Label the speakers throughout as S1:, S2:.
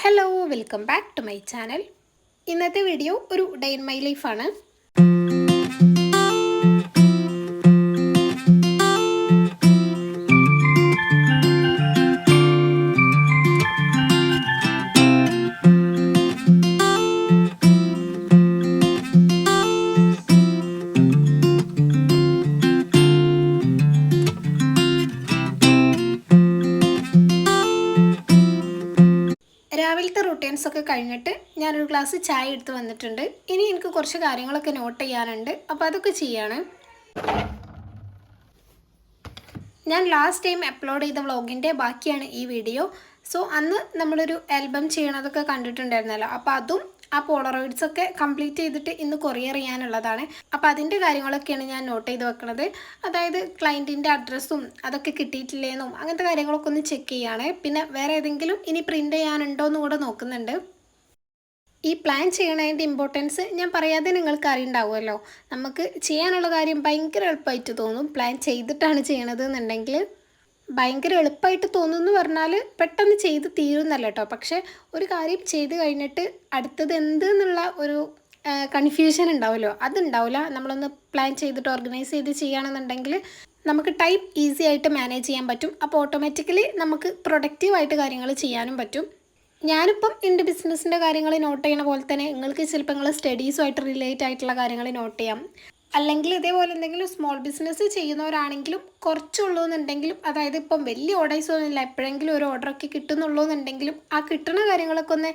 S1: Hello welcome back to my channel. ഇന്നത്തെ video ഒരു day in my ലൈഫാണ്. രാവിലത്തെ റൂട്ടീൻസൊക്കെ കഴിഞ്ഞിട്ട് ഞാനൊരു ഗ്ലാസ് ചായ എടുത്ത് വന്നിട്ടുണ്ട്. ഇനി എനിക്ക് കുറച്ച് കാര്യങ്ങളൊക്കെ നോട്ട് ചെയ്യാനുണ്ട്, അപ്പോൾ അതൊക്കെ ചെയ്യാണ്. ഞാൻ ലാസ്റ്റ് ടൈം അപ്ലോഡ് ചെയ്ത വ്ളോഗിൻ്റെ ബാക്കിയാണ് ഈ വീഡിയോ. സോ അന്ന് നമ്മളൊരു ആൽബം ചെയ്യണതൊക്കെ കണ്ടിട്ടുണ്ടായിരുന്നല്ലോ, അപ്പോൾ അതും ആ പോളറോയിഡ്സൊക്കെ കംപ്ലീറ്റ് ചെയ്തിട്ട് ഇന്ന് കൊറിയർ ചെയ്യാനുള്ളതാണ്. അപ്പോൾ അതിൻ്റെ കാര്യങ്ങളൊക്കെയാണ് ഞാൻ നോട്ട് ചെയ്ത് വെക്കുന്നത്. അതായത് ക്ലയൻറ്റിൻ്റെ അഡ്രസ്സും അതൊക്കെ കിട്ടിയിട്ടില്ലേന്നും അങ്ങനത്തെ കാര്യങ്ങളൊക്കെ ഒന്ന് ചെക്ക് ചെയ്യാണ്. പിന്നെ വേറെ ഏതെങ്കിലും ഇനി പ്രിൻ്റ് ചെയ്യാനുണ്ടോ എന്ന് കൂടെ നോക്കുന്നുണ്ട്. ഈ പ്ലാൻ ചെയ്യണതിൻ്റെ ഇമ്പോർട്ടൻസ് ഞാൻ പറയാതെ നിങ്ങൾക്ക് അറിയുണ്ടാവുമല്ലോ. നമുക്ക് ചെയ്യാനുള്ള കാര്യം ഭയങ്കര എളുപ്പമായിട്ട് തോന്നും. പ്ലാൻ ചെയ്തിട്ടാണ് ചെയ്യണത് എന്നുണ്ടെങ്കിൽ ഭയങ്കര എളുപ്പമായിട്ട് തോന്നുമെന്ന് പറഞ്ഞാൽ പെട്ടെന്ന് ചെയ്ത് തീരുന്നല്ല കേട്ടോ. പക്ഷേ ഒരു കാര്യം ചെയ്ത് കഴിഞ്ഞിട്ട് അടുത്തത് എന്ത് എന്നുള്ള ഒരു കൺഫ്യൂഷൻ ഉണ്ടാവുമല്ലോ, അതുണ്ടാവില്ല. നമ്മളൊന്ന് പ്ലാൻ ചെയ്തിട്ട് ഓർഗനൈസ് ചെയ്ത് ചെയ്യുകയാണെന്നുണ്ടെങ്കിൽ നമുക്ക് ടൈം ഈസി ആയിട്ട് മാനേജ് ചെയ്യാൻ പറ്റും. അപ്പോൾ ഓട്ടോമാറ്റിക്കലി നമുക്ക് പ്രൊഡക്റ്റീവായിട്ട് കാര്യങ്ങൾ ചെയ്യാനും പറ്റും. ഞാനിപ്പം എൻ്റെ ബിസിനസ്സിൻ്റെ കാര്യങ്ങൾ നോട്ട് ചെയ്യണ പോലെ തന്നെ നിങ്ങൾക്ക് ചിലപ്പോൾ നിങ്ങൾ സ്റ്റഡീസുമായിട്ട് റിലേറ്റ് ആയിട്ടുള്ള കാര്യങ്ങൾ നോട്ട് ചെയ്യാം. അല്ലെങ്കിൽ ഇതേപോലെ എന്തെങ്കിലും സ്മോൾ ബിസിനസ് ചെയ്യുന്നവരാണെങ്കിലും കുറച്ചുള്ളൂ എന്നുണ്ടെങ്കിലും, അതായത് ഇപ്പം വലിയ ഓർഡേഴ്സ് ഒന്നുമില്ല, എപ്പോഴെങ്കിലും ഒരു ഓർഡറൊക്കെ കിട്ടുന്നുള്ളൂ എന്നുണ്ടെങ്കിലും ആ കിട്ടുന്ന കാര്യങ്ങളൊക്കെ ഒന്ന്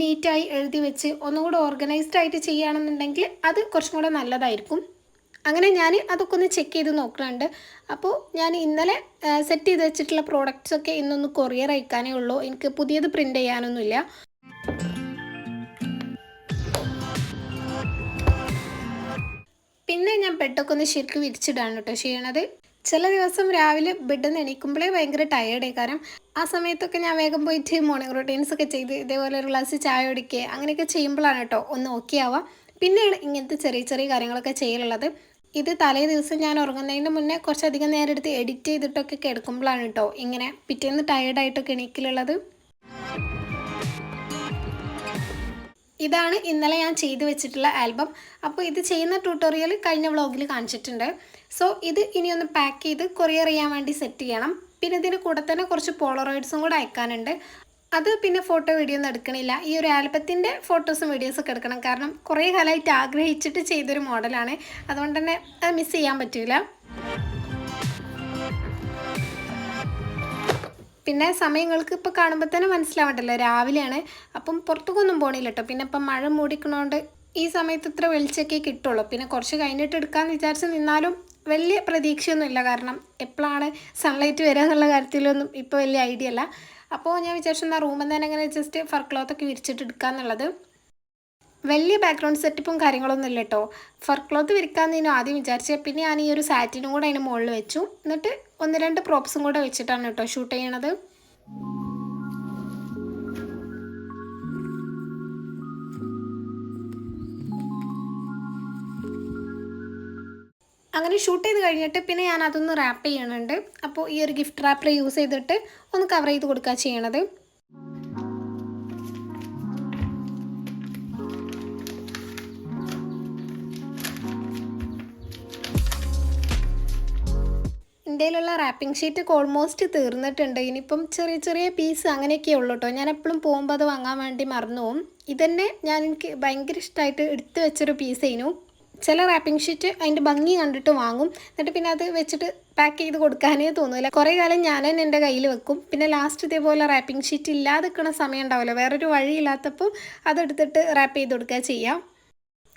S1: നീറ്റായി എഴുതി വെച്ച് ഒന്നുകൂടെ ഓർഗനൈസ്ഡ് ആയിട്ട് ചെയ്യുകയാണെന്നുണ്ടെങ്കിൽ അത് കുറച്ചും കൂടെ നല്ലതായിരിക്കും. അങ്ങനെ ഞാൻ അതൊക്കെ ഒന്ന് ചെക്ക് ചെയ്ത് നോക്കുന്നുണ്ട്. അപ്പോൾ ഞാൻ ഇന്നലെ സെറ്റ് ചെയ്ത് വെച്ചിട്ടുള്ള പ്രോഡക്റ്റ്സൊക്കെ ഇന്നൊന്ന് കൊറിയർ അയക്കാനേ ഉള്ളൂ. എനിക്ക് പുതിയത് പ്രിൻ്റ് ചെയ്യാനൊന്നുമില്ല. പിന്നെ ഞാൻ ബെഡൊക്കെ ഒന്ന് ശരിക്കും വിരിച്ചിടാണ് കേട്ടോ ചെയ്യണത്. ചില ദിവസം രാവിലെ ബെഡിൽ നിന്ന് എണീക്കുമ്പോഴേ ഭയങ്കര ടയേർഡായി. കാരണം ആ സമയത്തൊക്കെ ഞാൻ വേഗം പോയിട്ട് മോർണിംഗ് റൊട്ടീൻസൊക്കെ ചെയ്ത് ഇതേപോലെ ഒരു ഗ്ലാസ് ചായ കുടിക്കുക അങ്ങനെയൊക്കെ ചെയ്യുമ്പോഴാണ് കേട്ടോ ഒന്ന് ഓക്കെ ആവുക. പിന്നെയാണ് ഇങ്ങനത്തെ ചെറിയ ചെറിയ കാര്യങ്ങളൊക്കെ ചെയ്യലുള്ളത്. ഇത് തലേ ദിവസം ഞാൻ ഉറങ്ങുന്നതിന് മുന്നേ കുറച്ചധികം നേരം എടുത്ത് എഡിറ്റ് ചെയ്തിട്ടൊക്കെ കിടക്കുമ്പോഴാണ് കേട്ടോ ഇങ്ങനെ പിറ്റേന്ന് ടയേർഡായിട്ടൊക്കെ എണീക്കലുള്ളത്. ഇതാണ് ഇന്നലെ ഞാൻ ചെയ്തു വെച്ചിട്ടുള്ള ആൽബം. അപ്പോൾ ഇത് ചെയ്യുന്ന ട്യൂട്ടോറിയൽ കഴിഞ്ഞ വ്ളോഗിൽ കാണിച്ചിട്ടുണ്ട്. സോ ഇത് ഇനിയൊന്ന് പാക്ക് ചെയ്ത് കൊറിയർ ചെയ്യാൻ വേണ്ടി സെറ്റ് ചെയ്യണം. പിന്നെ ഇതിന് കൂടെ തന്നെ കുറച്ച് പോളറോയിഡ്സും കൂടെ അയക്കാനുണ്ട്. അത് പിന്നെ ഫോട്ടോ വീഡിയോ ഒന്നും എടുക്കണില്ല. ഈ ഒരു ആൽബത്തിൻ്റെ ഫോട്ടോസും വീഡിയോസൊക്കെ എടുക്കണം. കാരണം കുറേ കാലമായിട്ട് ആഗ്രഹിച്ചിട്ട് ചെയ്തൊരു മോഡലാണ്. അതുകൊണ്ട് തന്നെ അത് മിസ് ചെയ്യാൻ പറ്റില്ല. പിന്നെ സമയങ്ങൾക്ക് ഇപ്പോൾ കാണുമ്പോൾ തന്നെ മനസ്സിലാവണ്ടല്ലോ രാവിലെയാണ്. അപ്പം പുറത്തേക്കൊന്നും പോകണില്ല കേട്ടോ. പിന്നെ ഇപ്പം മഴ മൂടിക്കണോണ്ട് ഈ സമയത്ത് ഇത്ര വെളിച്ചൊക്കെ കിട്ടുള്ളൂ. പിന്നെ കുറച്ച് കഴിഞ്ഞിട്ട് എടുക്കാമെന്ന് വിചാരിച്ച് നിന്നാലും വലിയ പ്രതീക്ഷയൊന്നുമില്ല. കാരണം എപ്പോഴാണ് സൺലൈറ്റ് വരിക എന്നുള്ള കാര്യത്തിലൊന്നും ഇപ്പോൾ വലിയ ഐഡിയ അല്ല. അപ്പോൾ ഞാൻ വിചാരിച്ചെന്നാൽ റൂമിൽ തന്നെ അങ്ങനെ ജസ്റ്റ് ഫർ ക്ലോത്തൊക്കെ വിരിച്ചിട്ട് എടുക്കാമെന്നുള്ളത്. വലിയ ബാക്ക്ഗ്രൗണ്ട് സെറ്റപ്പും കാര്യങ്ങളൊന്നും ഇല്ല കേട്ടോ. ഫർ ക്ലോത്ത് വിരിക്കാമെന്നു ആദ്യം വിചാരിച്ചത്. പിന്നെ ഞാൻ ഈ ഒരു സാറ്റിനും കൂടെ അതിന് മുകളിൽ വെച്ചു. എന്നിട്ട് 1-2 പ്രോപ്സും കൂടെ വെച്ചിട്ടാണ് കേട്ടോ ഷൂട്ട് ചെയ്യണത്. അങ്ങനെ ഷൂട്ട് ചെയ്ത് കഴിഞ്ഞിട്ട് പിന്നെ ഞാൻ അതൊന്ന് റാപ്പ് ചെയ്യണുണ്ട്. അപ്പോൾ ഈ ഒരു ഗിഫ്റ്റ് റാപ്പർ യൂസ് ചെയ്തിട്ട് ഒന്ന് കവർ ചെയ്ത് കൊടുക്കുക ചെയ്യണത്. ഇന്ത്യയിലുള്ള റാപ്പിംഗ് ഷീറ്റ് ഓൾമോസ്റ്റ് തീർന്നിട്ടുണ്ട്. ഇനിയിപ്പം ചെറിയ ചെറിയ പീസ് അങ്ങനെയൊക്കെ ഉള്ളൂ കേട്ടോ. ഞാൻ എപ്പോഴും പോകുമ്പോൾ അത് വാങ്ങാൻ വേണ്ടി മറന്നു പോകും. ഇതന്നെ എനിക്ക് ഭയങ്കര ഇഷ്ടമായിട്ട് എടുത്ത് വെച്ചൊരു പീസേനു. ചില റാപ്പിംഗ് ഷീറ്റ് അതിൻ്റെ ഭംഗി കണ്ടിട്ട് വാങ്ങും, എന്നിട്ട് പിന്നെ അത് വെച്ചിട്ട് പാക്ക് ചെയ്ത് കൊടുക്കാനേ തോന്നില്ല. കുറേ കാലം ഞാൻ തന്നെ എൻ്റെ കയ്യിൽ വെക്കും. പിന്നെ ലാസ്റ്റ് ഇതേപോലെ റാപ്പിംഗ് ഷീറ്റ് ഇല്ലാതെ നിൽക്കുന്ന സമയം ഉണ്ടാവില്ല, വേറൊരു വഴിയില്ലാത്തപ്പോൾ അതെടുത്തിട്ട് റാപ്പ് ചെയ്ത് കൊടുക്കുക ചെയ്യാം.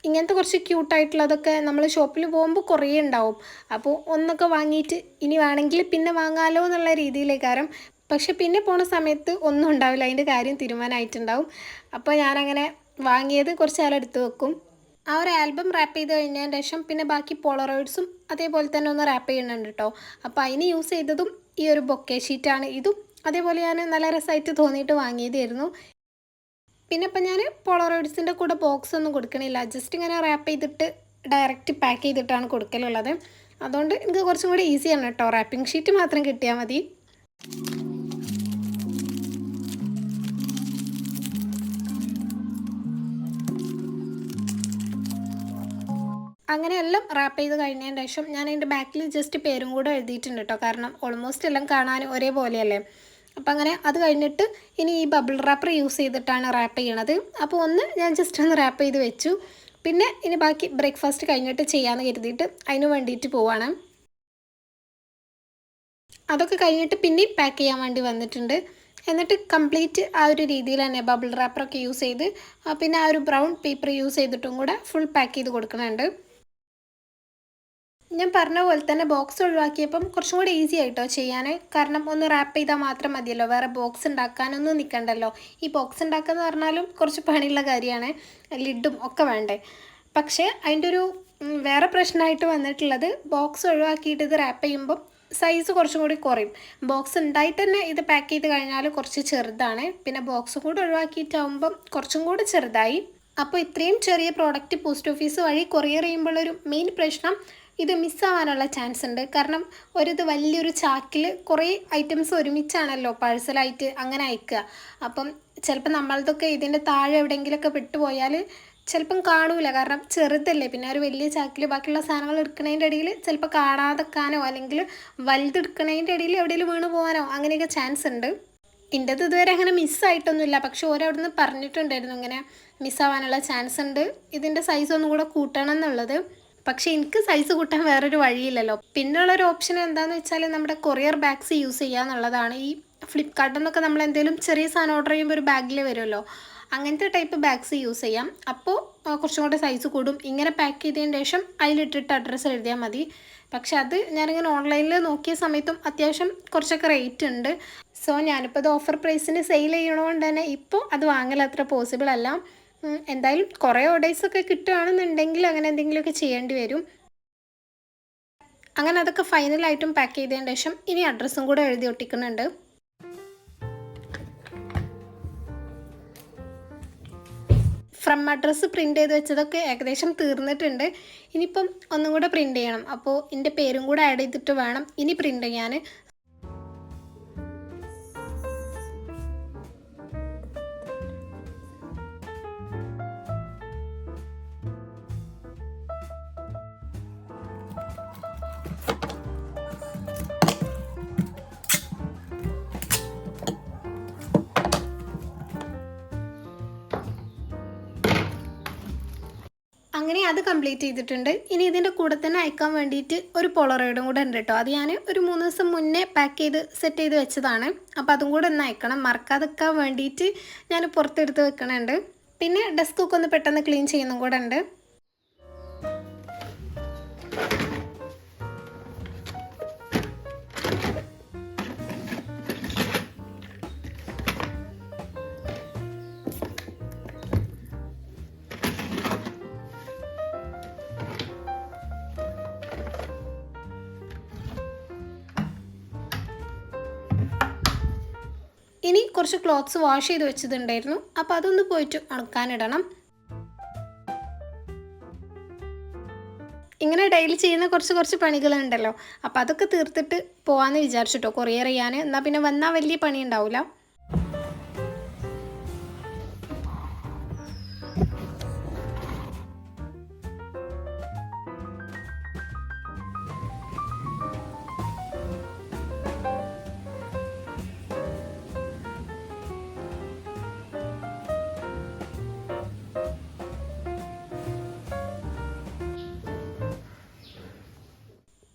S1: ഇങ്ങനത്തെ കുറച്ച് ക്യൂട്ടായിട്ടുള്ളതൊക്കെ നമ്മൾ ഷോപ്പിൽ പോകുമ്പോൾ കുറേ ഉണ്ടാവും. അപ്പോൾ ഒന്നൊക്കെ വാങ്ങിയിട്ട് ഇനി വേണമെങ്കിൽ പിന്നെ വാങ്ങാമല്ലോ എന്നുള്ള രീതിയിലേക്കാരം. പക്ഷെ പിന്നെ പോണ സമയത്ത് ഒന്നും ഉണ്ടാവില്ല, അതിൻ്റെ കാര്യം തീരുമാനമായിട്ടുണ്ടാവും. അപ്പോൾ ഞാനങ്ങനെ വാങ്ങിയത് കുറച്ച് കാലം എടുത്ത് വെക്കും. ആ ഒരു ആൽബം റാപ്പ് ചെയ്ത് കഴിഞ്ഞതിന് ശേഷം പിന്നെ ബാക്കി പോളറോയിഡ്സും അതേപോലെ തന്നെ ഒന്ന് റാപ്പ് ചെയ്യുന്നുണ്ട് കേട്ടോ. അപ്പോൾ അതിന് യൂസ് ചെയ്തതും ഈ ഒരു ബൊക്കെ ഷീറ്റാണ്. ഇതും അതേപോലെ ഞാൻ നല്ല രസമായിട്ട് തോന്നിയിട്ട് വാങ്ങിയതായിരുന്നു. പിന്നെ ഇപ്പം ഞാൻ പോളറോയിഡ്സിൻ്റെ കൂടെ ബോക്സ് ഒന്നും കൊടുക്കണില്ല, ജസ്റ്റ് ഇങ്ങനെ റാപ്പ് ചെയ്തിട്ട് ഡയറക്റ്റ് പാക്ക് ചെയ്തിട്ടാണ് കൊടുക്കലുള്ളത്. അതുകൊണ്ട് എനിക്ക് കുറച്ചും കൂടി ഈസിയാണ് കേട്ടോ. റാപ്പിംഗ് ഷീറ്റ് മാത്രം കിട്ടിയാൽ മതി. അങ്ങനെ എല്ലാം റാപ്പ് ചെയ്ത് കഴിഞ്ഞതിന് ശേഷം ഞാൻ അതിൻ്റെ ബാക്കിൽ ജസ്റ്റ് പേരും കൂടെ എഴുതിയിട്ടുണ്ട് കേട്ടോ. കാരണം ഓൾമോസ്റ്റ് എല്ലാം കാണാൻ ഒരേപോലെയല്ലേ. അപ്പം അങ്ങനെ അത് കഴിഞ്ഞിട്ട് ഇനി ഈ ബബിൾ റാപ്പർ യൂസ് ചെയ്തിട്ടാണ് റാപ്പ് ചെയ്യണത്. അപ്പോൾ ഒന്ന് ഞാൻ ജസ്റ്റ് ഒന്ന് റാപ്പ് ചെയ്ത് വെച്ചു. പിന്നെ ഇനി ബാക്കി ബ്രേക്ക്ഫാസ്റ്റ് കഴിഞ്ഞിട്ട് ചെയ്യാമെന്ന് കരുതിയിട്ട് അതിന് വേണ്ടിയിട്ട് പോവാണ്. അതൊക്കെ കഴിഞ്ഞിട്ട് പിന്നെയും പാക്ക് ചെയ്യാൻ വേണ്ടി വന്നിട്ടുണ്ട്. എന്നിട്ട് കംപ്ലീറ്റ് ആ ഒരു രീതിയിൽ തന്നെ ബബിൾ റാപ്പറൊക്കെ യൂസ് ചെയ്ത് പിന്നെ ആ ഒരു ബ്രൗൺ പേപ്പർ യൂസ് ചെയ്തിട്ടും കൂടെ ഫുൾ പാക്ക് ചെയ്ത് കൊടുക്കുന്നുണ്ട്. ഞാൻ പറഞ്ഞ പോലെ തന്നെ ബോക്സ് ഒഴിവാക്കിയപ്പം കുറച്ചും കൂടി ഈസി ആയിട്ടോ ചെയ്യാൻ. കാരണം ഒന്ന് റാപ്പ് ചെയ്താൽ മാത്രം മതിയല്ലോ, വേറെ ബോക്സ് ഉണ്ടാക്കാനൊന്നും നിൽക്കണ്ടല്ലോ. ഈ ബോക്സ് ഉണ്ടാക്കുക എന്ന് പറഞ്ഞാലും കുറച്ച് പണിയുള്ള കാര്യമാണ്, ലിഡും ഒക്കെ വേണ്ടേ. പക്ഷേ അതിൻ്റെ ഒരു വേറെ പ്രശ്നമായിട്ട് വന്നിട്ടുള്ളത് ബോക്സ് ഒഴിവാക്കിയിട്ട് ഇത് റാപ്പ് ചെയ്യുമ്പം സൈസ് കുറച്ചും കൂടി കുറയും. ബോക്സ് ഉണ്ടായിട്ട് തന്നെ ഇത് പാക്ക് ചെയ്ത് കഴിഞ്ഞാൽ കുറച്ച് ചെറുതാണ്, പിന്നെ ബോക്സ് കൂടെ ഒഴിവാക്കിയിട്ടാകുമ്പം കുറച്ചും കൂടി ചെറുതായി. അപ്പോൾ ഇത്രയും ചെറിയ പ്രോഡക്റ്റ് പോസ്റ്റ് ഓഫീസ് വഴി കൊറിയർ ചെയ്യുമ്പോഴൊരു മെയിൻ പ്രശ്നം ഇത് മിസ്സാവാനുള്ള ചാൻസ് ഉണ്ട്. കാരണം ഇത് വലിയൊരു ചാക്കിൽ കുറേ ഐറ്റംസ് ഒരുമിച്ചാണല്ലോ പാഴ്സലായിട്ട് അങ്ങനെ അയക്കുക. അപ്പം ചിലപ്പോൾ നമ്മളതൊക്കെ ഇതിൻ്റെ താഴെ എവിടെയെങ്കിലുമൊക്കെ പെട്ടുപോയാൽ ചിലപ്പം കാണൂല, കാരണം ചെറുതല്ലേ. പിന്നെ ഒരു വലിയ ചാക്കിൽ ബാക്കിയുള്ള സാധനങ്ങൾ എടുക്കുന്നതിൻ്റെ ഇടയിൽ ചിലപ്പോൾ കാണാതെക്കാനോ അല്ലെങ്കിൽ വലുതെടുക്കുന്നതിൻ്റെ ഇടയിൽ എവിടെയെങ്കിലും വീണ് പോകാനോ അങ്ങനെയൊക്കെ ചാൻസ് ഉണ്ട്. എൻ്റെത് ഇതുവരെ അങ്ങനെ മിസ്സായിട്ടൊന്നുമില്ല, പക്ഷെ ഓരവിടെ നിന്ന് പറഞ്ഞിട്ടുണ്ടായിരുന്നു ഇങ്ങനെ മിസ്സാവാനുള്ള ചാൻസ് ഉണ്ട്, ഇതിൻ്റെ സൈസ് ഒന്നും കൂടെ കൂട്ടണം എന്നുള്ളത്. പക്ഷേ എനിക്ക് സൈസ് കൂട്ടാൻ വേറൊരു വഴിയില്ലല്ലോ. പിന്നുള്ളൊരു ഓപ്ഷൻ എന്താണെന്ന് വെച്ചാൽ നമ്മുടെ കൊറിയർ ബാഗ്സ് യൂസ് ചെയ്യുക എന്നുള്ളതാണ്. ഈ ഫ്ലിപ്കാർട്ടിൽ നിന്നൊക്കെ നമ്മൾ എന്തെങ്കിലും ചെറിയ സാധനം ഓർഡർ ചെയ്യുമ്പോൾ ഒരു ബാഗിൽ വരുമല്ലോ, അങ്ങനത്തെ ടൈപ്പ് ബാഗ്സ് യൂസ് ചെയ്യാം. അപ്പോൾ കുറച്ചും കൂടെ സൈസ് കൂടും. ഇങ്ങനെ പാക്ക് ചെയ്തതിന് ശേഷം അതിലിട്ടിട്ട് അഡ്രസ്സ് എഴുതിയാൽ മതി. പക്ഷെ അത് ഞാനിങ്ങനെ ഓൺലൈനിൽ നോക്കിയ സമയത്തും അത്യാവശ്യം കുറച്ചൊക്കെ റേറ്റ് ഉണ്ട്. സോ ഞാനിപ്പോൾ ഇത് ഓഫർ പ്രൈസിന് സെയിൽ ചെയ്യണതുകൊണ്ട് തന്നെ ഇപ്പോൾ അത് വാങ്ങൽ അത്ര പോസിബിൾ അല്ല. എന്തായാലും കുറേ ഓർഡേഴ്സൊക്കെ കിട്ടുകയാണെന്നുണ്ടെങ്കിൽ അങ്ങനെ എന്തെങ്കിലുമൊക്കെ ചെയ്യേണ്ടി വരും. അങ്ങനെ അതൊക്കെ ഫൈനലായിട്ടും പാക്ക് ചെയ്തതിന് ശേഷം ഇനി അഡ്രസ്സും കൂടെ എഴുതി ഒട്ടിക്കുന്നുണ്ട്. ഫ്രം അഡ്രസ്സ് പ്രിൻ്റ് ചെയ്ത് വെച്ചതൊക്കെ ഏകദേശം തീർന്നിട്ടുണ്ട്. ഇനിയിപ്പം ഒന്നും കൂടെ പ്രിൻ്റ് ചെയ്യണം. അപ്പോൾ എൻ്റെ പേരും കൂടെ ആഡ് ചെയ്തിട്ട് വേണം ഇനി പ്രിൻ്റ് ചെയ്യാൻ. അങ്ങനെ അത് കംപ്ലീറ്റ് ചെയ്തിട്ടുണ്ട്. ഇനി ഇതിൻ്റെ കൂടെ തന്നെ അയക്കാൻ വേണ്ടിയിട്ട് ഒരു പോളറോയിഡും കൂടെ ഉണ്ട് കേട്ടോ. അത് ഞാൻ ഒരു 3 ദിവസം മുന്നേ പാക്ക് ചെയ്ത് സെറ്റ് ചെയ്ത് വെച്ചതാണ്. അപ്പോൾ അതും കൂടെ ഒന്ന് അയക്കണം. മറക്കാതെക്കാൻ വേണ്ടിയിട്ട് ഞാൻ പുറത്തെടുത്ത് വെക്കണുണ്ട്. പിന്നെ ഡെസ്കൊക്കെ ഒന്ന് പെട്ടെന്ന് ക്ലീൻ ചെയ്യുന്നതും കൂടെ ഉണ്ട്. ഇനി കുറച്ച് ക്ലോത്ത്സ് വാഷ് ചെയ്ത് വെച്ചതുണ്ടായിരുന്നു, അപ്പോൾ അതൊന്ന് പോയിട്ട് ഉണക്കാനിടണം. ഇങ്ങനെ ഡെയിലി ചെയ്യുന്ന കുറച്ച് പണികളുണ്ടല്ലോ, അപ്പോൾ അതൊക്കെ തീർത്തിട്ട് പോകാമെന്ന് വിചാരിച്ചിട്ടോ കൊറിയർ ചെയ്യാൻ. എന്നാൽ പിന്നെ വന്നാൽ വലിയ പണി ഉണ്ടാവില്ല.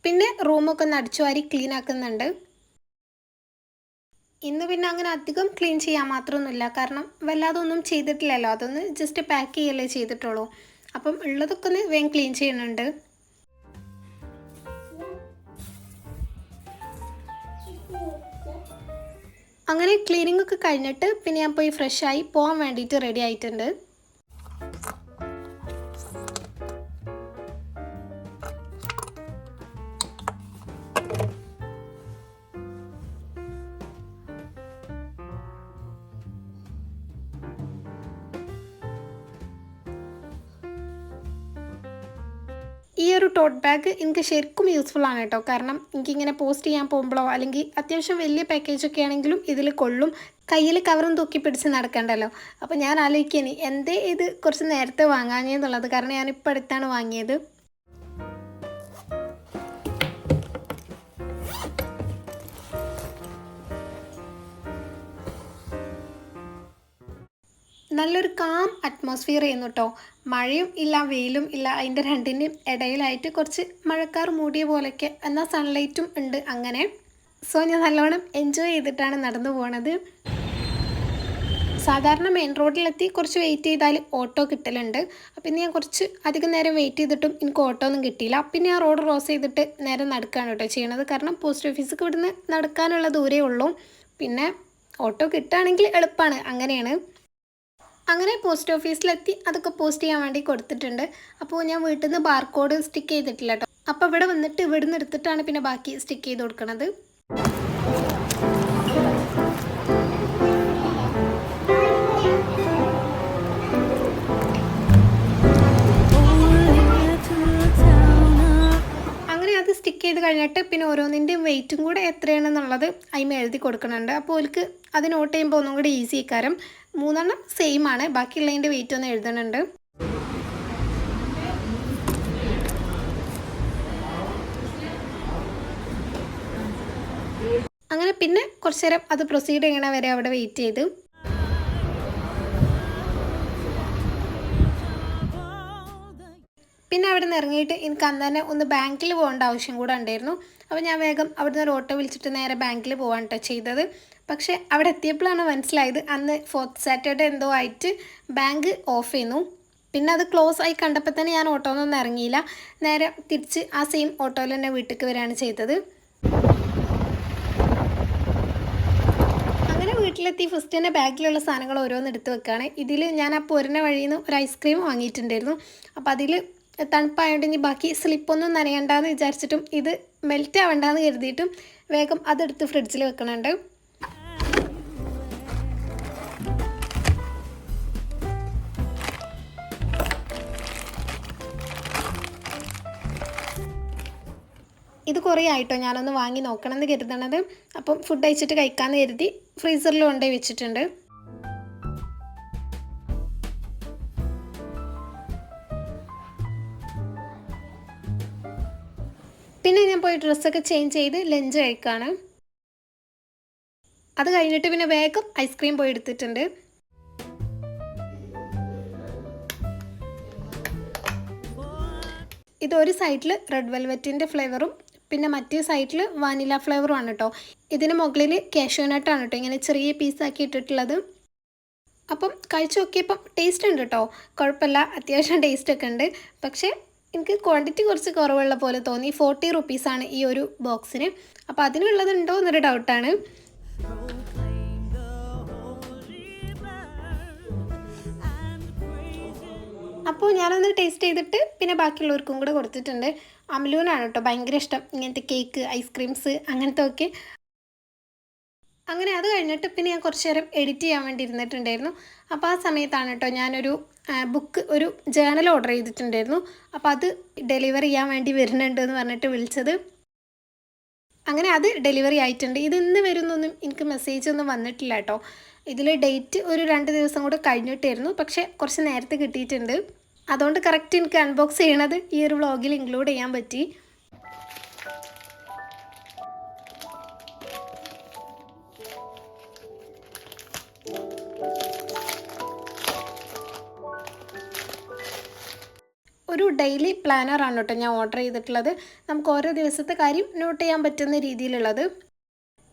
S1: പിന്നെ റൂമൊക്കെ ഒന്ന് അടിച്ചു വാരി ക്ലീൻ ആക്കുന്നുണ്ട്. ഇന്ന് പിന്നെ അങ്ങനെ അധികം ക്ലീൻ ചെയ്യാൻ മാത്രമൊന്നുമില്ല, കാരണം വല്ലാതെ ഒന്നും ചെയ്തിട്ടില്ലല്ലോ. അതൊന്ന് ജസ്റ്റ് പാക്ക് ചെയ്യല്ലേ ചെയ്തിട്ടുള്ളൂ. അപ്പം ഉള്ളതൊക്കെ ഒന്ന് വേഗം ക്ലീൻ ചെയ്യുന്നുണ്ട്. അങ്ങനെ ക്ലീനിങ് ഒക്കെ കഴിഞ്ഞിട്ട് പിന്നെ ഞാൻ പോയി ഫ്രഷായി പോകാൻ വേണ്ടിയിട്ട് റെഡി ആയിട്ടുണ്ട്. ഈ ഒരു ടോട്ട് ബാഗ് എനിക്ക് ശരിക്കും യൂസ്ഫുൾ ആണ് കേട്ടോ. കാരണം എനിക്കിങ്ങനെ പോസ്റ്റ് ചെയ്യാൻ പോകുമ്പോഴോ അല്ലെങ്കിൽ അത്യാവശ്യം വലിയ പാക്കേജൊക്കെ ആണെങ്കിലും ഇതിൽ കൊള്ളും. കയ്യിൽ കവറും തൂക്കി പിടിച്ച് നടക്കണ്ടല്ലോ. അപ്പോൾ ഞാൻ ആലോചിക്കുകയാണ് എന്തേ ഇത് കുറച്ച് നേരത്തെ വാങ്ങാഞ്ഞെന്നുള്ളത്. കാരണം ഞാനിപ്പോൾ അടുത്താണ് വാങ്ങിയത്. നല്ലൊരു കാം അറ്റ്മോസ്ഫിയർ ചെയ്യുന്നു കേട്ടോ. മഴയും ഇല്ല വെയിലും ഇല്ല, അതിൻ്റെ രണ്ടിൻ്റെയും ഇടയിലായിട്ട് കുറച്ച് മഴക്കാർ മൂടിയ പോലെയൊക്കെ, എന്നാൽ സൺലൈറ്റും ഉണ്ട് അങ്ങനെ. സോ ഞാൻ നല്ലോണം എൻജോയ് ചെയ്തിട്ടാണ് നടന്നു പോണത്. സാധാരണ മെയിൻ റോഡിലെത്തി കുറച്ച് വെയിറ്റ് ചെയ്താൽ ഓട്ടോ കിട്ടലുണ്ട്. പിന്നെ ഞാൻ കുറച്ച് അധികം നേരം വെയിറ്റ് ചെയ്തിട്ടും എനിക്ക് ഓട്ടോ ഒന്നും കിട്ടിയില്ല. പിന്നെ ഞാൻ റോഡ് ക്രോസ് ചെയ്തിട്ട് നേരെ നടക്കുകയാണ് കേട്ടോ ചെയ്യണത്. കാരണം പോസ്റ്റ് ഓഫീസിലേക്ക് ഇവിടുന്ന് നടക്കാനുള്ള ദൂരേ ഉള്ളൂ. പിന്നെ ഓട്ടോ കിട്ടുകയാണെങ്കിൽ എളുപ്പമാണ്, അങ്ങനെയാണ്. അങ്ങനെ പോസ്റ്റ് ഓഫീസിലെത്തി അതൊക്കെ പോസ്റ്റ് ചെയ്യാൻ വേണ്ടി കൊടുത്തിട്ടുണ്ട്. അപ്പോൾ ഞാൻ വീട്ടിൽ നിന്ന് ബാർകോഡ് സ്റ്റിക്ക് ചെയ്തിട്ടില്ല കേട്ടോ. അപ്പോൾ ഇവിടെ വന്നിട്ട് ഇവിടുന്ന് എടുത്തിട്ടാണ് പിന്നെ ബാക്കി സ്റ്റിക്ക് ചെയ്ത് കൊടുക്കുന്നത്. അത് സ്റ്റിക്ക് ചെയ്ത് കഴിഞ്ഞിട്ട് പിന്നെ ഓരോന്നിൻ്റെയും വെയിറ്റും കൂടെ എത്രയാണെന്നുള്ളത് അതിന് എഴുതി കൊടുക്കുന്നുണ്ട്. അപ്പോൾ അവർക്ക് അത് നോട്ട് ചെയ്യുമ്പോൾ ഒന്നും കൂടി ഈസി കാരണം 3 സെയിം ആണ്, ബാക്കിയുള്ളതിൻ്റെ വെയിറ്റ് ഒന്ന് എഴുതുന്നുണ്ട്. അങ്ങനെ പിന്നെ കുറച്ച് നേരം അത് പ്രൊസീഡ് ചെയ്യണ വരെ അവിടെ വെയിറ്റ് ചെയ്ത്. പിന്നെ അവിടെ നിന്ന് ഇറങ്ങിയിട്ട് എനിക്ക് അന്ന് തന്നെ ഒന്ന് ബാങ്കിൽ പോകേണ്ട ആവശ്യം കൂടെ ഉണ്ടായിരുന്നു. അപ്പോൾ ഞാൻ വേഗം അവിടുന്ന് ഒരു ഓട്ടോ വിളിച്ചിട്ട് നേരെ ബാങ്കിൽ പോകാൻ കേട്ടോ ചെയ്തത്. പക്ഷേ അവിടെ എത്തിയപ്പോഴാണ് മനസ്സിലായത് അന്ന് 4th സാറ്റർഡേ എന്തോ ആയിട്ട് ബാങ്ക് ഓഫ് ചെയ്യുന്നു. പിന്നെ അത് ക്ലോസ് ആയി കണ്ടപ്പോൾ തന്നെ ഞാൻ ഓട്ടോന്നൊന്നും ഇറങ്ങിയില്ല, നേരെ തിരിച്ച് ആ സെയിം ഓട്ടോയിൽ തന്നെ വീട്ടിലേക്ക് വരികയാണ് ചെയ്തത്. അങ്ങനെ വീട്ടിലെത്തി ഫസ്റ്റ് തന്നെ ബാഗിലുള്ള സാധനങ്ങൾ ഓരോന്ന് എടുത്ത് വെക്കുകയാണ്. ഇതിൽ ഞാൻ ആ പോരുന്ന വഴിയിൽ നിന്ന് ഒരു ഐസ്ക്രീം വാങ്ങിയിട്ടുണ്ടായിരുന്നു. അപ്പോൾ അതിൽ തണുപ്പായതുകൊണ്ട് ഇനി ബാക്കി സ്ലിപ്പൊന്നും നനയണ്ടെന്ന് വിചാരിച്ചിട്ടും ഇത് മെൽറ്റ് ആവണ്ടെന്ന് കരുതിയിട്ടും വേഗം അതെടുത്ത് ഫ്രിഡ്ജിൽ വെക്കണുണ്ട്. ഇത് കുറേ ആയിട്ടോ ഞാനൊന്ന് വാങ്ങി നോക്കണമെന്ന് കരുതണത്. അപ്പം ഫുഡ് കഴിച്ചിട്ട് കഴിക്കാമെന്ന് കരുതി ഫ്രീസറിൽ കൊണ്ടുപോയി വെച്ചിട്ടുണ്ട്. പിന്നെ ഞാൻ പോയി ഡ്രസ്സൊക്കെ ചേഞ്ച് ചെയ്ത് ലഞ്ച് കഴിക്കുകയാണ്. അത് കഴിഞ്ഞിട്ട് പിന്നെ വേഗം ഐസ്ക്രീം പോയി എടുത്തിട്ടുണ്ട്. ഇതൊരു സൈഡിൽ റെഡ് വെൽവെറ്റിൻ്റെ ഫ്ലേവറും പിന്നെ മറ്റേ സൈഡിൽ വാനില ഫ്ലേവറും ആണ് കേട്ടോ. ഇതിന് മുകളിൽ കാഷ്യൂനട്ടാണ് കേട്ടോ ഇങ്ങനെ ചെറിയ പീസാക്കി ഇട്ടിട്ടുള്ളത്. അപ്പം കഴിച്ച് നോക്കിയപ്പം ടേസ്റ്റ് ഉണ്ട് കേട്ടോ, കുഴപ്പമില്ല, അത്യാവശ്യം ടേസ്റ്റൊക്കെ ഉണ്ട്. പക്ഷേ എനിക്ക് ക്വാണ്ടിറ്റി കുറച്ച് കുറവുള്ള പോലെ തോന്നി. 40 റുപ്പീസാണ് ഈ ഒരു ബോക്സിന്. അപ്പോൾ അതിനുള്ളതുണ്ടോ എന്നൊരു ഡൗട്ടാണ്. അപ്പോൾ ഞാനൊന്ന് ടേസ്റ്റ് ചെയ്തിട്ട് പിന്നെ ബാക്കിയുള്ളവർക്കും കൂടെ കൊടുത്തിട്ടുണ്ട്. അമലൂനാണ് കേട്ടോ ഭയങ്കര ഇഷ്ടം ഇങ്ങനത്തെ കേക്ക്, ഐസ്ക്രീംസ് അങ്ങനത്തെ ഒക്കെ. അങ്ങനെ അത് കഴിഞ്ഞിട്ട് പിന്നെ ഞാൻ കുറച്ച് നേരം എഡിറ്റ് ചെയ്യാൻ വേണ്ടി ഇരുന്നിട്ടുണ്ടായിരുന്നു. അപ്പോൾ ആ സമയത്താണ് കേട്ടോ ഞാനൊരു ബുക്ക്, ഒരു ജേണൽ ഓർഡർ ചെയ്തിട്ടുണ്ടായിരുന്നു. അപ്പോൾ അത് ഡെലിവറി ചെയ്യാൻ വേണ്ടി വരുന്നുണ്ട് എന്ന് പറഞ്ഞിട്ട് വിളിച്ചത്. അങ്ങനെ അത് ഡെലിവറി ആയിട്ടുണ്ട്. ഇത് ഇന്ന് വരുന്നൊന്നും എനിക്ക് മെസ്സേജ് ഒന്നും വന്നിട്ടില്ല കേട്ടോ. ഇതിൽ ഡേറ്റ് ഒരു 2 ദിവസം കൂടെ കഴിഞ്ഞിട്ടായിരുന്നു, പക്ഷേ കുറച്ച് നേരത്തെ കിട്ടിയിട്ടുണ്ട്. അതുകൊണ്ട് കറക്റ്റ് എനിക്ക് അൺബോക്സ് ചെയ്യണത് ഈ ഒരു വ്ളോഗിൽ ഇൻക്ലൂഡ് ചെയ്യാൻ പറ്റി. ഒരു ഡെയിലി പ്ലാനറാണ് കേട്ടോ ഞാൻ ഓർഡർ ചെയ്തിട്ടുള്ളത്. നമുക്ക് ഓരോ ദിവസത്തെ കാര്യം നോട്ട് ചെയ്യാൻ പറ്റുന്ന രീതിയിലുള്ളത്.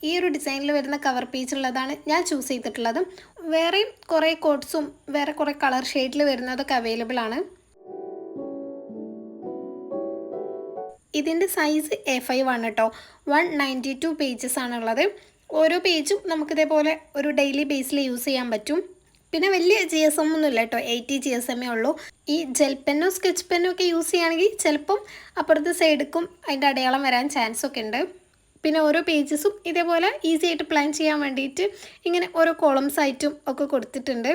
S1: ഈ ഒരു ഡിസൈനിൽ വരുന്ന കവർ പേജ് ഉള്ളതാണ് ഞാൻ ചൂസ് ചെയ്തിട്ടുള്ളത്. വേറെയും കുറേ കോഡ്സും വേറെ കുറേ കളർ ഷെയ്ഡിൽ വരുന്നതൊക്കെ അവൈലബിൾ ആണ്. ഇതിൻ്റെ സൈസ് A5 ആണ് കേട്ടോ. 192 പേജസ് ആണുള്ളത്. ഓരോ പേജും നമുക്കിതേപോലെ ഒരു ഡെയിലി ബേസിൽ യൂസ് ചെയ്യാൻ പറ്റും. പിന്നെ വലിയ GSM ഒന്നുമില്ല കേട്ടോ, 80 GSM ഉള്ളൂ. ഈ ജെൽ പെന്നോ സ്കെച്ച് പെന്നോ ഒക്കെ യൂസ് ചെയ്യുകയാണെങ്കിൽ ചിലപ്പം അപ്പുറത്തെ സൈഡിക്കും അതിൻ്റെ അടയാളം വരാൻ ചാൻസ് ഒക്കെ ഉണ്ട്. പിന്നെ ഓരോ പേജസും ഇതേപോലെ ഈസി ആയിട്ട് പ്ലാൻ ചെയ്യാൻ വേണ്ടിയിട്ട് ഇങ്ങനെ ഓരോ കോളംസ് ആയിട്ടും ഒക്കെ കൊടുത്തിട്ടുണ്ട്.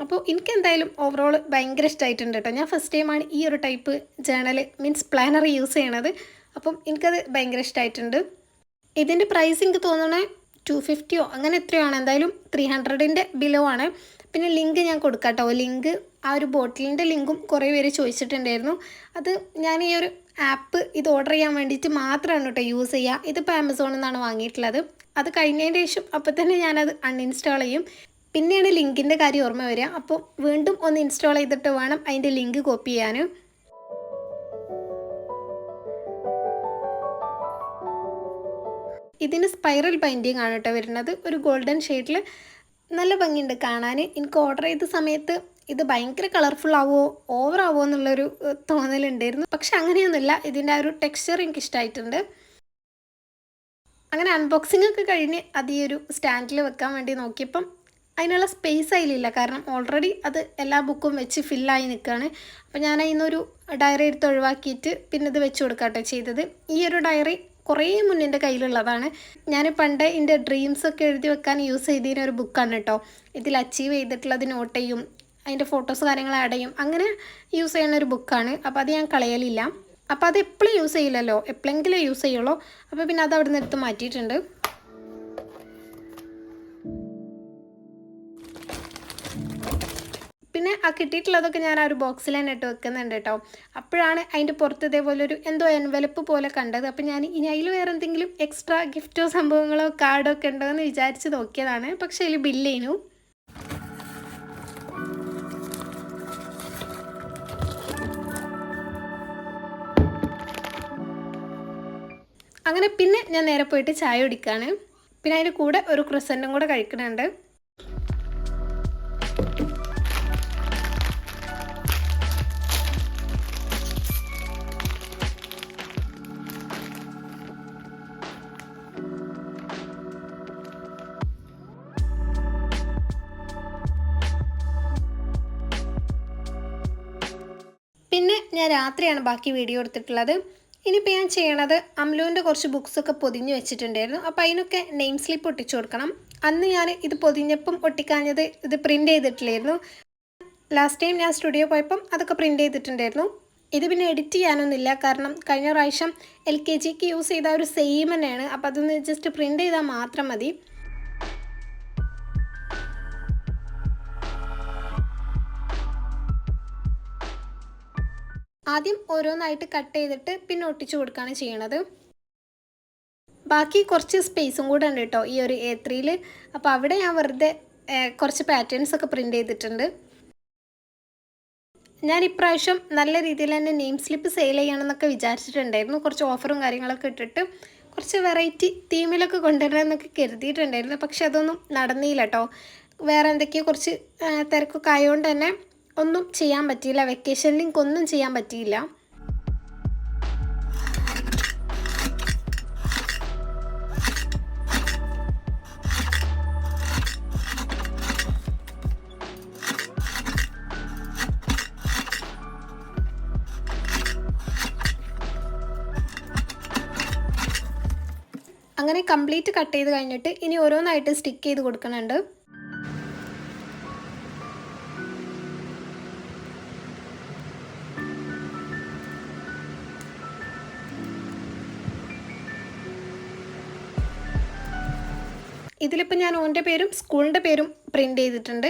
S1: അപ്പോൾ എനിക്ക് എന്തായാലും ഓവറോൾ ഭയങ്കര ഇഷ്ടമായിട്ടുണ്ട് കേട്ടോ. ഞാൻ ഫസ്റ്റ് ടൈമാണ് ഈ ഒരു type journal means planner use ചെയ്യണത്. അപ്പം എനിക്കത് ഭയങ്കര ഇഷ്ടമായിട്ടുണ്ട്. ഇതിൻ്റെ പ്രൈസ് എനിക്ക് തോന്നണേ 250 അങ്ങനെ എത്രയോ ആണ്, എന്തായാലും 300ൻ്റെ ബിലോ ആണ്. പിന്നെ ലിങ്ക് ഞാൻ കൊടുക്കാം കേട്ടോ. ലിങ്ക് ആ ഒരു ബോട്ടിലിൻ്റെ ലിങ്കും കുറേ പേര് ചോദിച്ചിട്ടുണ്ടായിരുന്നു. അത് ഞാൻ ഈ ഒരു ആപ്പ് ഇത് ഓർഡർ ചെയ്യാൻ വേണ്ടിയിട്ട് മാത്രമാണ് കേട്ടോ യൂസ് ചെയ്യുക. ഇതിപ്പോൾ ആമസോണിൽ നിന്നാണ് വാങ്ങിയിട്ടുള്ളത്. അത് കഴിഞ്ഞതിന് ശേഷം അപ്പോൾ തന്നെ ഞാനത് അൺഇൻസ്റ്റാൾ ചെയ്യും. പിന്നെയാണ് ലിങ്കിൻ്റെ കാര്യം ഓർമ്മ വരിക. അപ്പോൾ വീണ്ടും ഒന്ന് ഇൻസ്റ്റാൾ ചെയ്തിട്ട് വേണം അതിൻ്റെ ലിങ്ക് കോപ്പി ചെയ്യാൻ. ഇതിന് സ്പൈറൽ ബൈൻഡിങ് ആണ് കേട്ടോ വരുന്നത്. ഒരു ഗോൾഡൻ ഷെയ്ഡിൽ നല്ല ഭംഗിയുണ്ട് കാണാൻ. എനിക്ക് ഓർഡർ ചെയ്ത സമയത്ത് ഇത് ഭയങ്കര കളർഫുൾ ആവുമോ ഓവർ ആവുമോ എന്നുള്ളൊരു തോന്നലുണ്ടായിരുന്നു. പക്ഷെ അങ്ങനെയൊന്നുമില്ല. ഇതിൻ്റെ ആ ഒരു ടെക്സ്ചർ എനിക്ക് ഇഷ്ടമായിട്ടുണ്ട്. അങ്ങനെ അൺബോക്സിംഗ് ഒക്കെ കഴിഞ്ഞ് അത് ഈ ഒരു സ്റ്റാൻഡിൽ വെക്കാൻ വേണ്ടി നോക്കിയപ്പം അതിനുള്ള സ്പേസ് അതിലില്ല. കാരണം ഓൾറെഡി അത് എല്ലാ ബുക്കും വെച്ച് ഫില്ലായി നിൽക്കുകയാണ്. അപ്പോൾ ഞാൻ അതിനൊരു ഡയറി എടുത്ത് ഒഴിവാക്കിയിട്ട് പിന്നെ ഇത് വെച്ച് കൊടുക്കാട്ടോ ചെയ്തത്. ഈ ഒരു ഡയറി കുറേ മുന്നേ എൻ്റെ കയ്യിലുള്ളതാണ്. ഞാൻ പണ്ട് എൻ്റെ ഡ്രീംസൊക്കെ എഴുതി വെക്കാൻ യൂസ് ചെയ്തിരുന്ന ഒരു ബുക്കാണ് കേട്ടോ. ഇതിൽ അച്ചീവ് ചെയ്തിട്ടുള്ളത് നോട്ട് ചെയ്യും, അതിൻ്റെ ഫോട്ടോസ് കാര്യങ്ങൾ ആഡ് ചെയ്യും, അങ്ങനെ യൂസ് ചെയ്യുന്ന ഒരു ബുക്കാണ്. അപ്പോൾ അത് ഞാൻ കളയലില്ല. അപ്പോൾ അത് എപ്പോഴും യൂസ് ചെയ്യില്ലല്ലോ, എപ്പോഴെങ്കിലും യൂസ് ചെയ്യുള്ളൂ. അപ്പോൾ പിന്നെ അത് അവിടെ നിന്ന് എടുത്ത് മാറ്റിയിട്ടുണ്ട്. പിന്നെ ആ കിട്ടിയിട്ടുള്ളതൊക്കെ ഞാൻ ആ ഒരു ബോക്സിൽ തന്നെ ഇട്ട് വെക്കുന്നുണ്ട് കേട്ടോ. അപ്പോഴാണ് അതിൻ്റെ പുറത്ത് ഇതേപോലെ ഒരു എന്തോ എൻവലപ്പ് പോലെ കണ്ടത്. അപ്പോൾ ഞാൻ ഇനി അതിൽ വേറെ എന്തെങ്കിലും എക്സ്ട്രാ ഗിഫ്റ്റോ സംഭവങ്ങളോ കാർഡോ ഒക്കെ ഉണ്ടോ എന്ന് വിചാരിച്ച് നോക്കിയതാണ്. പക്ഷേ അതിൽ ബില്ലേനു. അങ്ങനെ പിന്നെ ഞാൻ നേരെ പോയിട്ട് ചായ കുടിക്കുകയാണ്. പിന്നെ അതിൻ്റെ കൂടെ ഒരു ക്രസൻറ്റും കൂടെ കഴിക്കുന്നുണ്ട്. പിന്നെ ഞാൻ രാത്രിയാണ് ബാക്കി വീഡിയോ എടുത്തിട്ടുള്ളത്. ഇനിയിപ്പോൾ ഞാൻ ചെയ്യണത് അമ്ലുവിൻ്റെ കുറച്ച് ബുക്സൊക്കെ പൊതിഞ്ഞ് വെച്ചിട്ടുണ്ടായിരുന്നു. അപ്പോൾ അതിനൊക്കെ നെയിം സ്ലിപ്പ് ഒട്ടിച്ചു കൊടുക്കണം. അന്ന് ഞാൻ ഇത് പൊതിഞ്ഞപ്പം ഒട്ടിക്കാഞ്ഞത് ഇത് പ്രിൻ്റ് ചെയ്തിട്ടില്ലായിരുന്നു. ലാസ്റ്റ് ടൈം ഞാൻ സ്റ്റുഡിയോ പോയപ്പം അതൊക്കെ പ്രിൻ്റ് ചെയ്തിട്ടുണ്ടായിരുന്നു. ഇത് പിന്നെ എഡിറ്റ് ചെയ്യാനൊന്നുമില്ല. കാരണം കഴിഞ്ഞ പ്രാവശ്യം LKGക്ക് യൂസ് ചെയ്ത ഒരു സെയിം തന്നെയാണ്. അപ്പോൾ അതൊന്ന് ജസ്റ്റ് പ്രിൻ്റ് ചെയ്താൽ മാത്രം മതി. ആദ്യം ഓരോന്നായിട്ട് കട്ട് ചെയ്തിട്ട് പിന്നെ ഒട്ടിച്ചു കൊടുക്കുകയാണ് ചെയ്യണത്. ബാക്കി കുറച്ച് സ്പേസും കൂടെ ഉണ്ട് കേട്ടോ ഈ ഒരു A3യിൽ. അപ്പോൾ അവിടെ ഞാൻ വെറുതെ കുറച്ച് പാറ്റേൺസ് ഒക്കെ പ്രിൻ്റ് ചെയ്തിട്ടുണ്ട്. ഞാൻ ഇപ്രാവശ്യം നല്ല രീതിയിൽ തന്നെ നെയിം സ്ലിപ്പ് സെയിൽ ചെയ്യണമെന്നൊക്കെ വിചാരിച്ചിട്ടുണ്ടായിരുന്നു. കുറച്ച് ഓഫറും കാര്യങ്ങളൊക്കെ ഇട്ടിട്ട് കുറച്ച് വെറൈറ്റി തീമിലൊക്കെ കൊണ്ടുവരണമെന്നൊക്കെ കരുതിയിട്ടുണ്ടായിരുന്നു. പക്ഷെ അതൊന്നും നടന്നില്ല കേട്ടോ. വേറെ എന്തൊക്കെയോ കുറച്ച് തിരക്കൊക്കെ ആയതുകൊണ്ട് തന്നെ ഒന്നും ചെയ്യാൻ പറ്റിയില്ല. വെക്കേഷൻ ലിങ്ക് ഒന്നും ചെയ്യാൻ പറ്റിയില്ല. അങ്ങനെ കംപ്ലീറ്റ് കട്ട് ചെയ്ത് കഴിഞ്ഞിട്ട് ഇനി ഓരോന്നായിട്ട് സ്റ്റിക്ക് ചെയ്ത് കൊടുക്കുന്നുണ്ട്. ഇതിലിപ്പോൾ ഞാൻ ഓൻ്റെ പേരും സ്കൂളിൻ്റെ പേരും പ്രിൻ്റ് ചെയ്തിട്ടുണ്ട്.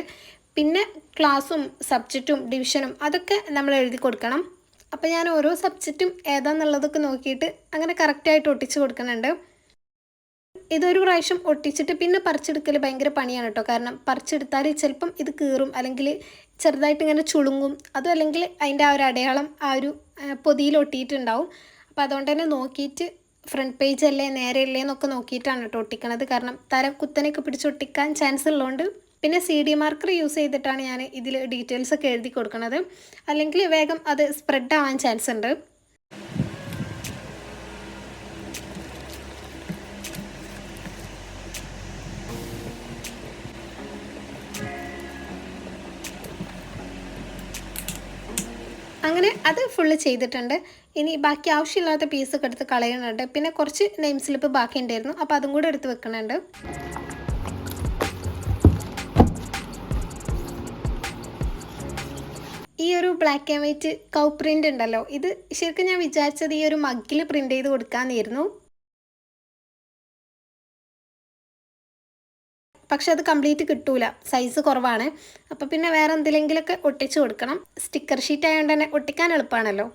S1: പിന്നെ ക്ലാസ്സും സബ്ജക്റ്റും ഡിവിഷനും അതൊക്കെ നമ്മൾ എഴുതി കൊടുക്കണം. അപ്പോൾ ഞാൻ ഓരോ സബ്ജക്റ്റും ഏതാണെന്നുള്ളതൊക്കെ നോക്കിയിട്ട് അങ്ങനെ കറക്റ്റായിട്ട് ഒട്ടിച്ച് കൊടുക്കുന്നുണ്ട്. ഇതൊരു പ്രാവശ്യം ഒട്ടിച്ചിട്ട് പിന്നെ പറിച്ചെടുക്കൽ ഭയങ്കര പണിയാണ് കേട്ടോ. കാരണം പറിച്ചെടുത്താൽ ചിലപ്പം ഇത് കീറും, അല്ലെങ്കിൽ ചെറുതായിട്ട് ഇങ്ങനെ ചുളുങ്ങും. അതും അല്ലെങ്കിൽ അതിൻ്റെ ആ ഒരു അടയാളം ആ ഒരു പൊതിയിൽ ഒട്ടിയിട്ടുണ്ടാവും. അപ്പോൾ അതുകൊണ്ട് തന്നെ നോക്കിയിട്ട് ഫ്രണ്ട് പേജ് അല്ലേ നേരെ അല്ലേ എന്നൊക്കെ നോക്കിയിട്ടാണ് കേട്ടോ ഒട്ടിക്കണത്. കാരണം കുത്തനെയൊക്കെ പിടിച്ചൊട്ടിക്കാൻ ചാൻസ് ഉള്ളതുകൊണ്ട്. പിന്നെ CD മാർക്കർ യൂസ് ചെയ്തിട്ടാണ് ഞാൻ ഇതിൽ ഡീറ്റെയിൽസ് ഒക്കെ എഴുതി കൊടുക്കുന്നത്. അല്ലെങ്കിൽ വേഗം അത് സ്പ്രെഡ് ആവാൻ ചാൻസ് ഉണ്ട്. അങ്ങനെ അത് ഫുള്ള് ചെയ്തിട്ടുണ്ട്. ഇനി ബാക്കി ആവശ്യമില്ലാത്ത പീസൊക്കെ എടുത്ത് കളയുന്നുണ്ട്. പിന്നെ കുറച്ച് നെയിം സ്ലിപ്പ് ബാക്കി ഉണ്ടായിരുന്നു. അപ്പോൾ അതും കൂടെ എടുത്ത് വെക്കുന്നുണ്ട്. ഈ ഒരു black and white cow print ഉണ്ടല്ലോ, ഇത് ശരിക്കും ഞാൻ വിചാരിച്ചത് ഈ ഒരു മഗ്ഗിൽ പ്രിൻ്റ് ചെയ്ത് കൊടുക്കാമെന്നായിരുന്നു. പക്ഷെ അത് കംപ്ലീറ്റ് കിട്ടൂല, സൈസ് കുറവാണ്. അപ്പോൾ പിന്നെ വേറെ എന്തെങ്കിലുമൊക്കെ ഒട്ടിച്ച് കൊടുക്കണം. സ്റ്റിക്കർ ഷീറ്റ് ആയതുകൊണ്ട് തന്നെ ഒട്ടിക്കാൻ എളുപ്പമാണല്ലോ.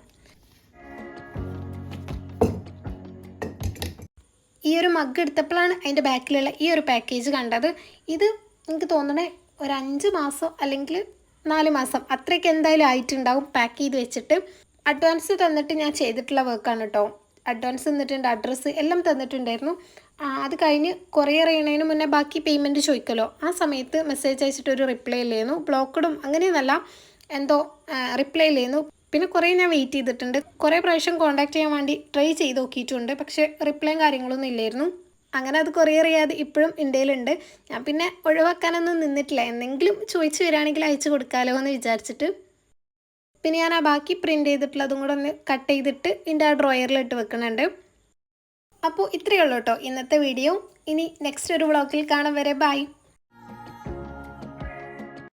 S1: ഈ ഒരു മഗ് എടുത്തപ്പോഴാണ് അതിൻ്റെ ബാക്കിലുള്ള ഈ ഒരു പാക്കേജ് കണ്ടത്. ഇത് എനിക്ക് തോന്നണേ ഒരു 5 മാസം അല്ലെങ്കിൽ 4 മാസം അത്രയ്ക്ക് എന്തായാലും ആയിട്ടുണ്ടാവും പാക്ക് ചെയ്ത് വെച്ചിട്ട്. അഡ്വാൻസ് തന്നിട്ട് ഞാൻ ചെയ്തിട്ടുള്ള വർക്കാണ് കേട്ടോ. അഡ്വാൻസ് തന്നിട്ടുണ്ട്, അഡ്രസ്സ് എല്ലാം തന്നിട്ടുണ്ടായിരുന്നു. അത് കഴിഞ്ഞ് കൊറിയർ ചെയ്യണതിന് മുന്നേ ബാക്കി പേയ്മെൻറ്റ് ചോദിക്കല്ലോ, ആ സമയത്ത് മെസ്സേജ് അയച്ചിട്ട് ഒരു റിപ്ലൈ ഇല്ലായിരുന്നു. ബ്ലോക്കഡും അങ്ങനെയൊന്നല്ല, എന്തോ റിപ്ലൈ ഇല്ലായിരുന്നു. പിന്നെ കുറേ ഞാൻ വെയിറ്റ് ചെയ്തിട്ടുണ്ട്, കുറേ പ്രാവശ്യം കോൺടാക്ട് ചെയ്യാൻ വേണ്ടി ട്രൈ ചെയ്ത് നോക്കിയിട്ടുണ്ട്, പക്ഷേ റിപ്ലൈയും കാര്യങ്ങളൊന്നും ഇല്ലായിരുന്നു. അങ്ങനെ അത് കൊറിയർ ചെയ്യാതെ ഇപ്പോഴും ഇന്ത്യയിലുണ്ട്. ഞാൻ പിന്നെ ഒഴിവാക്കാനൊന്നും നിന്നിട്ടില്ല, എന്തെങ്കിലും ചോദിച്ചു വരികയാണെങ്കിൽ അയച്ചു കൊടുക്കാമല്ലോ എന്ന് വിചാരിച്ചിട്ട്. പിന്നെ ഞാൻ ആ ബാക്കി പ്രിൻറ്റ് ചെയ്തിട്ടുള്ളതും കൂടെ ഒന്ന് കട്ട് ചെയ്തിട്ട് ഇതിൻ്റെ ആ ഡ്രോയറിലിട്ട് വെക്കുന്നുണ്ട്. അപ്പോൾ ഇത്രയേ ഉള്ളൂ കേട്ടോ ഇന്നത്തെ വീഡിയോ. ഇനി നെക്സ്റ്റ് ഒരു വ്ളോഗിൽ കാണാൻ വരെ ബൈ.